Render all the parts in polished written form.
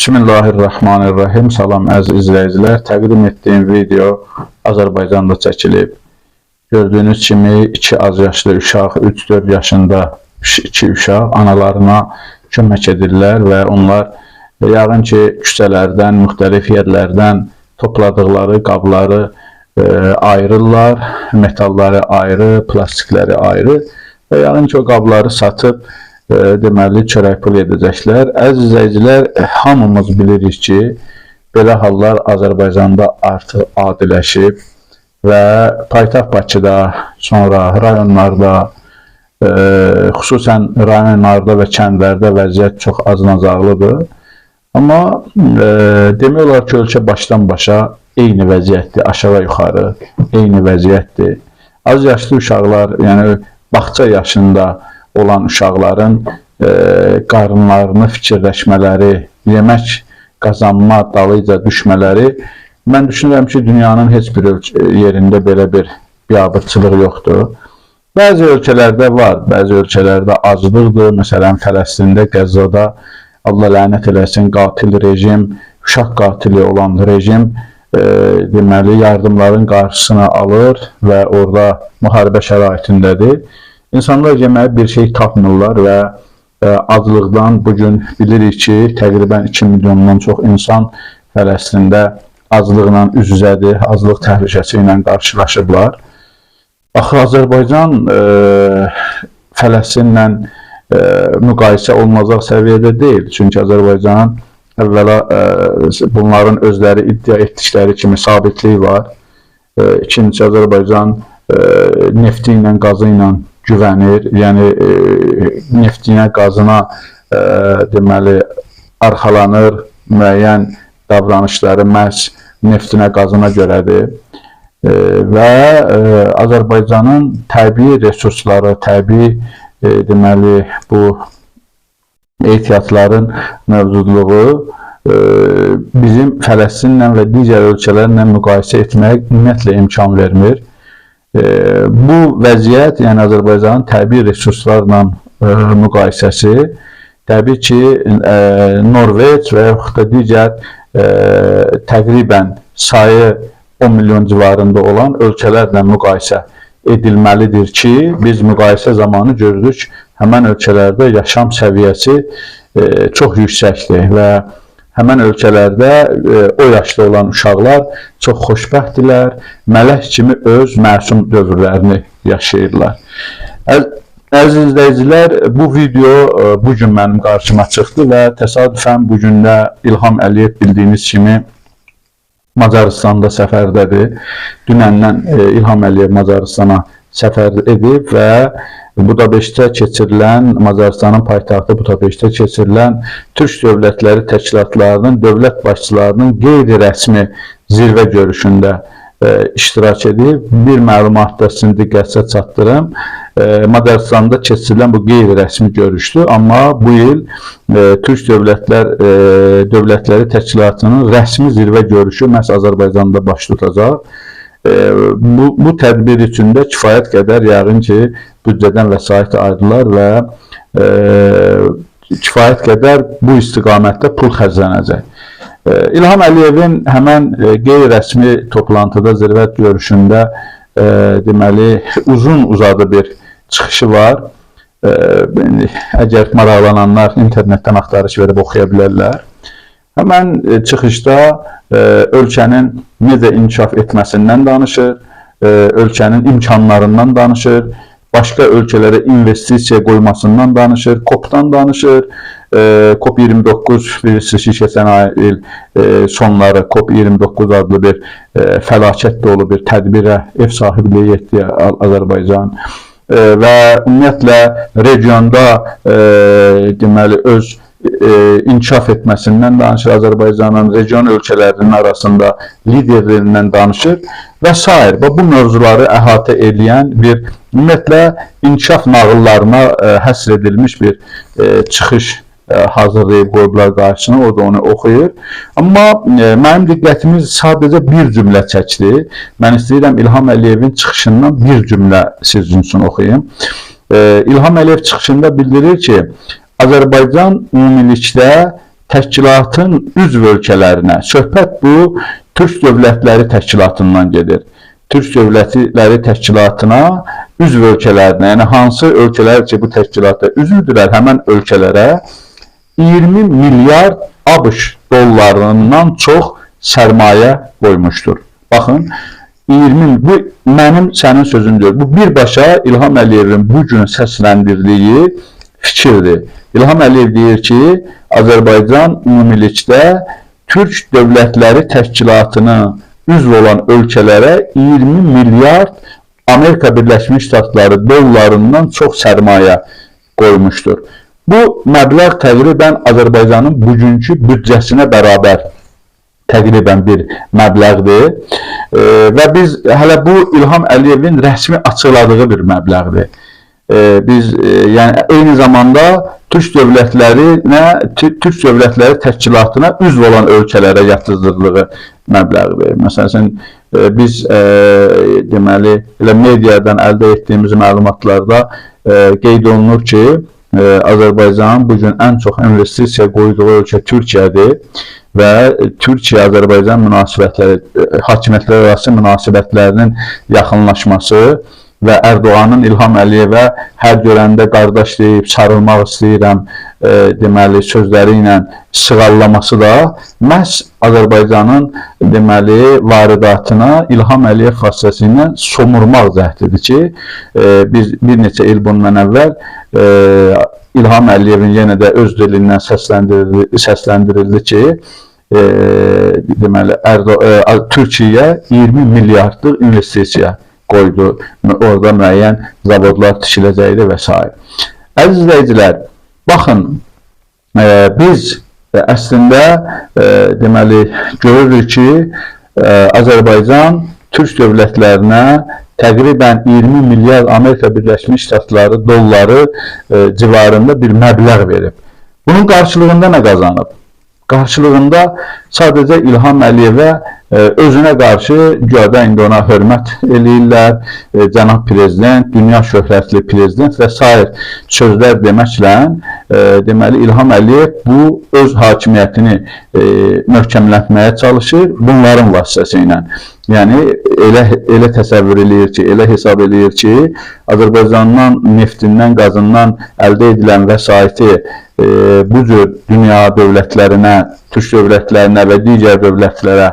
Bismillahirrahmanirrahim. Salam əziz izləyicilər. Təqdim etdiyim video Azərbaycanda çəkilib. Gördüyünüz kimi 2 az yaşlı uşaq, 3-4 yaşında 2 uşaq analarına kömək edirlər və onlar yəqin ki, küçələrdən, müxtəlif yerlərdən topladıqları qabları ayırırlar. Metalları ayrı, plastikləri ayrı və yəqin ki, o qabları satıb deməli çörək pul edəcəklər. Əziz izləyicilər, hamımız bilirik ki, belə hallar Azərbaycanda artıq adiləşib və paytaxt Bakıda, sonra rayonlarda, xüsusən rayonlarda və kəndlərdə vəziyyət çox az-nazarlıdır. Amma demək olar ki, ölkə başdan başa eyni vəziyyətdir, aşağı-yuxarı eyni vəziyyətdir. Az yaşlı uşaqlar, yəni bağça yaşında olan uşaqların qarınlarını fikirləşmələri, yemək qazanma dalıca düşmələri, mən düşünürəm ki, dünyanın heç bir yerində belə bir biabırçılıq yoxdur. Bəzi ölkələrdə var, bəzi ölkələrdə aclıqdır. Məsələn, Fələstində, Qəzzada, Allah lənət eləsin, qatil rejim, uşaq qatili olan rejim deməli, yardımların qarşısını alır və orada müharibə şəraitindədir. İnsanlar yeməyə bir şey tapmırlar və aclıqdan bugün bilirik ki, təqribən 2 milyondan çox insan Fələstində aclıqla üz-üzədir, aclıq təhlükəsi ilə qarşılaşıblar. Axı, Azərbaycan Fələstinlə müqayisə olunacaq səviyyədə deyil. Çünki Azərbaycanın əvvəla bunların özləri iddia etdikləri kimi sabitliyi var. İkincisi, Azərbaycan nefti ilə, qazı ilə güvənir, yəni neftinə, qazına deməli arxalanır, müəyyən davranışları məhz neftinə, qazına görədir və Azərbaycanın təbii resursları, təbii deməli bu ehtiyatların mövcudluğu bizim Fələstinlə və digər ölkələrlə müqayisə etməyə ümumiyyətlə imkan vermir. Bu vəziyyət, yəni Azərbaycanın təbii resurslarla müqayisəsi, təbii ki, Norveç və yaxud da digər təqribən sayı 10 milyon civarında olan ölkələrlə müqayisə edilməlidir ki, biz müqayisə zamanı görürük, həmən ölkələrdə yaşam səviyyəsi çox yüksəkdir və həmən ölkələrdə o yaşda olan uşaqlar çox xoşbəxtdirlər, mələk kimi öz məsum dövrlərini yaşayırlar. Əziz izləyicilər, bu video bugün mənim qarşıma çıxdı və təsadüfən bugün də İlham Əliyev bildiyiniz kimi Macaristanda səfərdədir. Dünəndən İlham Əliyev Macaristana səfər edib və Budapeştdə keçirilən, Macaristanın paytaxtı Budapeştdə keçirilən Türk Dövlətləri Təşkilatlarının, dövlət başçılarının qeyri-rəsmi zirvə görüşündə iştirak edib. Bir məlumat da sizin diqqətinizə çatdırım. Macaristanda keçirilən bu qeyri-rəsmi görüşdür, amma bu il Türk Dövlətləri Təşkilatının rəsmi zirvə görüşü məhz Azərbaycanda baş tutacaq. Bu tədbir üçün də kifayət qədər yəqin ki, büdcədən vəsait ayrılar və kifayət qədər bu istiqamətdə pul xərclənəcək. İlham Əliyevin həmən qeyri-rəsmi toplantıda, zirvə görüşündə deməli, uzun-uzadı bir çıxışı var. Əgər maraqlananlar internetdən axtarış verib oxuya bilərlər. Həmən çıxışda ölkənin necə inkişaf etməsindən danışır, ölkənin imkanlarından danışır, başqa ölkələrə investisiya qoymasından danışır, COP-dan danışır. COP29 bilirsiniz ki, keçən il sonları COP29 adlı bir fəlakət dolu bir tədbirə ev sahibliyi etdi Azərbaycan və ümumiyyətlə regionda deməli öz inkişaf etməsindən danışır, Azərbaycanın region ölkələrinin arasında liderlerindən danışır və s. Bu mövzuları əhatə edən bir ümumiyyətlə inkişaf nağıllarına həsr edilmiş bir çıxış hazırlayıb qoyublar qarşısına, orada onu oxuyur. Amma mənim diqqətimiz sadəcə bir cümlə çəkdi. Mən istəyirəm İlham Əliyevin çıxışından bir cümlə sizin üçün oxuyayım. İlham Əliyev çıxışında bildirir ki, Azərbaycan ümumilikdə təşkilatın üzv ölkələrinə, söhbət bu Türk Dövlətləri Təşkilatından gedir. Türk Dövlətləri Təşkilatına üzv ölkələrinə, yəni hansı ölkələr ki bu təşkilata üzvdürlər, həmən ölkələrə 20 milyard ABŞ dollarından çox sərmayə qoymuşdur. Baxın, 20, bu mənim sənin sözümdür. Bu birbaşa İlham Əliyevin bugün səsləndirdiyi fikirdir. İlham Əliyev deyir ki, Azərbaycan ümumilikdə Türk Dövlətləri Təşkilatına üzv olan ölkələrə 20 milyard Amerika Birləşmiş Ştatları dollarından çox sərmayə qoymuşdur. Bu məbləğ təqribən Azərbaycanın bugünkü büdcəsinə bərabər təqribən bir məbləğdir və biz hələ bu İlham Əliyevin rəsmi açıqladığı bir məbləğdir. Biz yəni eyni zamanda Türk Dövlətləri Təşkilatına üzv olan ölkələrə yatırıldığı məbləğdir. Məsələn, biz deməli elə mediadan əldə etdiyimiz məlumatlarda qeyd olunur ki, Azərbaycanın bugün ən çox investisiya qoyduğu ölkə Türkiyədir və Türkiyə-Azərbaycan münasibətləri, hakimiyyətlər arası münasibətlərinin yaxınlaşması və Ərdoğanın İlham Əliyevə hər görəndə qardaş deyib sarılmaq istəyirəm deməli sözləri ilə sığallaması da məhz Azərbaycanın deməli varidatına İlham Əliyev vasitəsilə somurmaq cəhdidir ki, biz bir neçə il bundan əvvəl İlham Əliyevin yenə də öz dilindən səsləndirildi ki, deməli Türkiyəyə 20 milyardlıq investisiya qoydu, orada müəyyən zavodlar tikiləcəkdir və s. Əziz izləyicilər, baxın, biz əslində deməli görürük ki, Azərbaycan Türk dövlətlərinə təqribən 20 milyard Amerika Birləşmiş Ştatları dolları civarında bir məbləğ verib. Bunun qarşılığında nə qazanıb? Qarşılığında sadəcə İlham Əliyevə özünə qarşı güya indi ona hörmət eləyirlər, cənab prezident, dünya şöhrətli prezident və s. sözlər deməklə deməli İlham Əliyev bu öz hakimiyyətini möhkəmlətməyə çalışır bunların vasitəsilə. Yəni elə təsəvvür eləyir ki, elə hesab eləyir ki, Azərbaycandan neftindən, qazından əldə edilən vəsaiti bu cür dünya dövlətlərinə, Türk dövlətlərinə və digər dövlətlərə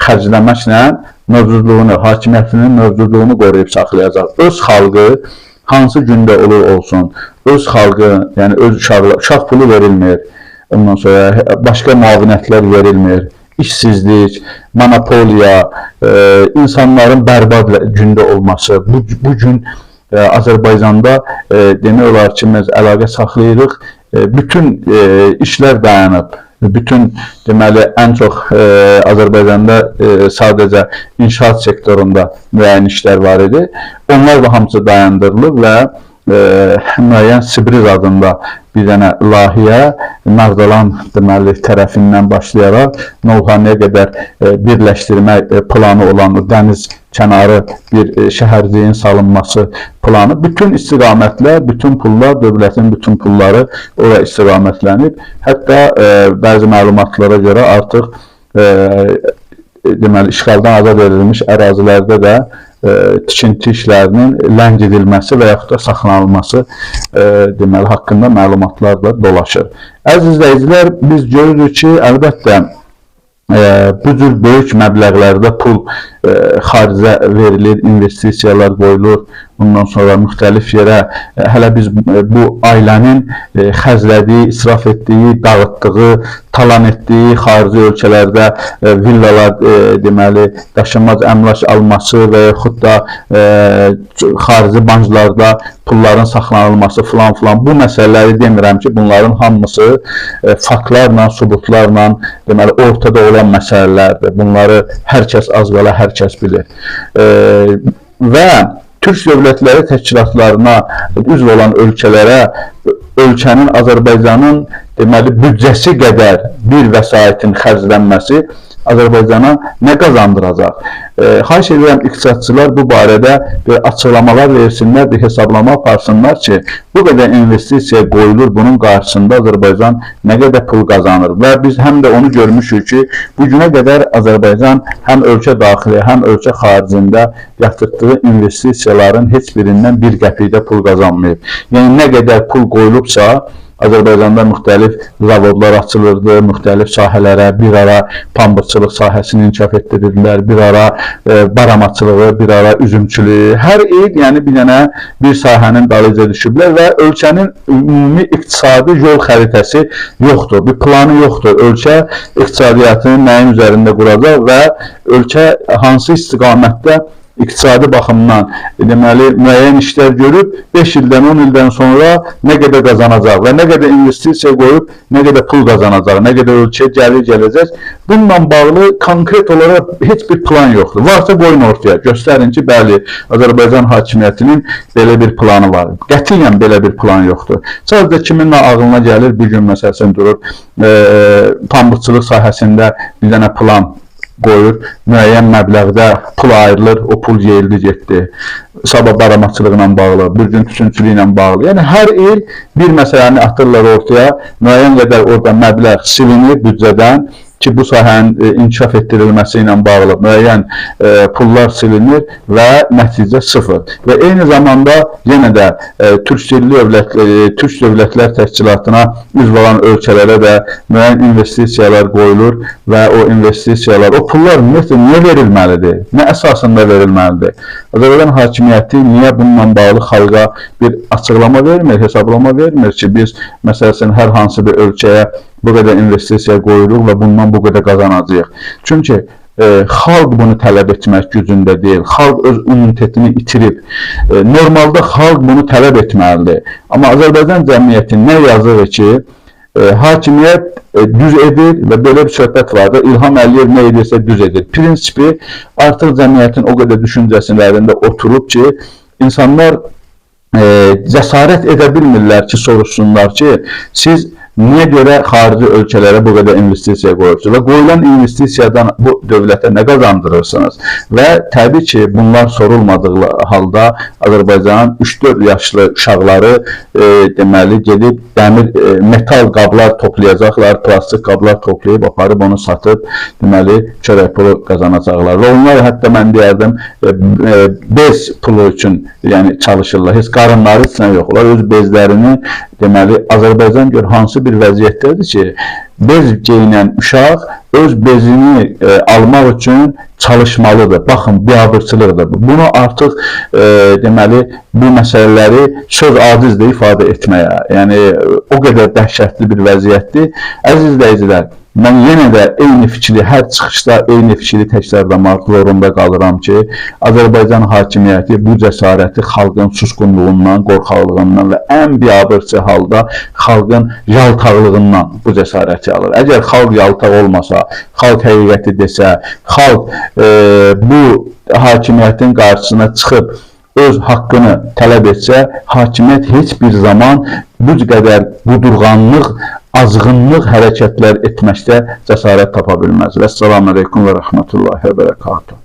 xərcləməklə mövcudluğunu, hakimiyyətinin mövcudluğunu qoruyub saxlayacaq. Öz xalqı hansı gündə olur olsun, öz xalqı, yəni öz uşaq pulu verilmir, ondan sonra başqa müavinətlər verilmir, işsizlik, monopoliya, insanların bərbad gündə olması, bu gün Azərbaycanda demək olar ki, biz əlaqə saxlayırıq, bütün işlər dayanıb. Bütün deməli ən çox Azərbaycanda sadəcə inşaat sektorunda müəyyən işlər var idi. Onlar da hamısı dayandırılıb və müəyyən Sibriz adında bir dənə layihə Nağdalan deməli tərəfindən başlayaraq Novxanıya qədər birləşdirmə planı olan dəniz kənarı bir şəhərciyin salınması planı. Bütün istiqamətlər, bütün pullar, dövlətin bütün pulları ora istiqamətlənib. Hətta bəzi məlumatlara görə artıq deməli işğaldan azad edilmiş ərazilərdə də tikinti işlərinin ləng edilməsi və yaxud da saxlanılması deməli haqqında məlumatlar da dolaşır. Əziz izləyicilər, biz görürük ki, əlbəttə bu cür böyük məbləğlərdə pul xaricə verilir, investisiyalar qoyulur. Bundan sonra müxtəlif yerə hələ biz bu ailənin xərclədiyi, israf etdiyi, dağıtdığı, talan etdiyi xarici ölkələrdə villalar deməli daşınmaz əmlak alması və yaxud da xarici banklarda pulların saxlanılması filan bu məsələləri demirəm ki, bunların hamısı faktlarla, sübutlarla deməli ortada olan məsələlərdir. Bunları hər kəs az qala hər kəs bilir. Və Türk Dövlətləri Təşkilatlarına üzv olan ölkələrə ölkənin Azərbaycanın deməli, büdcəsi qədər bir vəsaitin xərclənməsi Azərbaycana nə qazandıracaq? Xahiş edirəm, iqtisadçılar bu barədə bir açıqlamalar versinlər, bir hesablama aparsınlar ki, bu qədər investisiya qoyulur, bunun qarşısında Azərbaycan nə qədər pul qazanır və biz həm də onu görmüşük ki, bu günə qədər Azərbaycan həm ölkə daxili, həm ölkə xaricində yatırtdığı investisiyaların heç birindən bir qəpikdə pul qazanmayıb. Yəni, nə qədər pul qoyulubsa, Azərbaycanda müxtəlif zavodlar açılırdı, müxtəlif sahələrə, bir ara pambıqçılıq sahəsini inkişaf etdirdilər, bir ara baramaçılığı, bir ara üzümçülüyü. Hər il yəni bir dənə bir sahənin dalıca düşüblər və ölkənin ümumi iqtisadi yol xəritəsi yoxdur, bir planı yoxdur. Ölkə iqtisadiyyatını nəyin üzərində quracaq və ölkə hansı istiqamətdə iqtisadi baxımdan deməli müəyyən işlər görüb 5 ildən 10 ildən sonra nə qədər qazanacaq və nə qədər investisiya qoyub nə qədər pul qazanacaq, nə qədər ölkəyə gəlir gələcək. Bununla bağlı konkret olaraq heç bir plan yoxdur. Varsa qoyun ortaya, göstərin ki, bəli, Azərbaycan hakimiyyətinin belə bir planı var. Qətiyyən belə bir plan yoxdur. Sadəcə kimin ağlına gəlir, bir gün məsələn durur, pambıqçılıq sahəsində bir dənə plan qoyur, müəyyən məbləğdə pul ayrılır, o pul yeyildi getdi. Sabah baramaçılıqla bağlı, bir gün tütünçülüklə bağlı. Yəni, hər il bir məsələni atırlar ortaya, müəyyən qədər orada məbləğ silinir büdcədən ki, bu sahənin inkişaf etdirilməsi ilə bağlı müəyyən pullar silinir və nəticə sıfır. Və eyni zamanda yenə də Türk Dövlətlər Təşkilatına üzv olan ölkələrə də müəyyən investisiyalar qoyulur və o investisiyalar, o pullar ümumiyyətlə niyə verilməlidir? Nə əsasında verilməlidir? Azərbaycan hakimiyyəti niyə bununla bağlı xalqa bir açıqlama vermir, hesablama vermir ki, biz məsələn hər hansı bir ölkəyə bu qədər investisiya qoyuruq və bundan bu qədər qazanacağıq. Çünki xalq bunu tələb etmək gücündə deyil. Xalq öz immunitetini itirib. Normalda xalq bunu tələb etməlidir. Amma Azərbaycan cəmiyyəti nə yazır ki, hakimiyyət düz edir və belə bir söhbət var da, İlham Əliyev nə edirsə düz edir. Prinsipi artıq cəmiyyətin o qədər düşüncəsilərində oturub ki, insanlar cəsarət edə bilmirlər ki, soruşsunlar ki, siz niyə görə xarici ölkələrə bu qədər investisiya qoyursunuz və qoyulan investisiyadan bu dövlətə nə qazandırırsınız? Və təbii ki, bunlar sorulmadığı halda Azərbaycanın 3-4 yaşlı uşaqları deməli gedib dəmir, metal qablar toplayacaqlar, plastik qablar toplayıb aparıb onu satıb deməli çörək pulu qazanacaqlar. Və onlar hətta mən deyərdim bez pulu üçün yəni çalışırlar. Heç qarınları üçün yox. Onlar öz bezlərini deməli Azərbaycan gör hansı bir vəziyyətdədir ki, bez geyinən uşaq öz bezini almaq üçün çalışmalıdır. Baxın, biabırçılıqdır. Bunu artıq deməli bu məsələləri söz acizlə ifadə etməyə, yəni o qədər dəhşətli bir vəziyyətdir. Əziz izləyicilər, mən yenə də eyni fikri, hər çıxışda eyni fikri təkrarlamaq zorunda qalıram ki, Azərbaycan hakimiyyəti bu cəsarəti xalqın susqunluğundan, qorxaqlığından və ən biabırçı halda xalqın yaltaqlığından bu cəsarəti alır. Əgər xalq yaltaq olmasa, xalq həqiqəti desə, xalq bu hakimiyyətin qarşısına çıxıb öz haqqını tələb etsə, hakimiyyət heç bir zaman bu qədər qudurğanlıq, azğınlıq hərəkətlər etməkdə cəsarət tapa bilməz. Vəssalamu aleykum və rəhmətullahi və bərəkatuhu.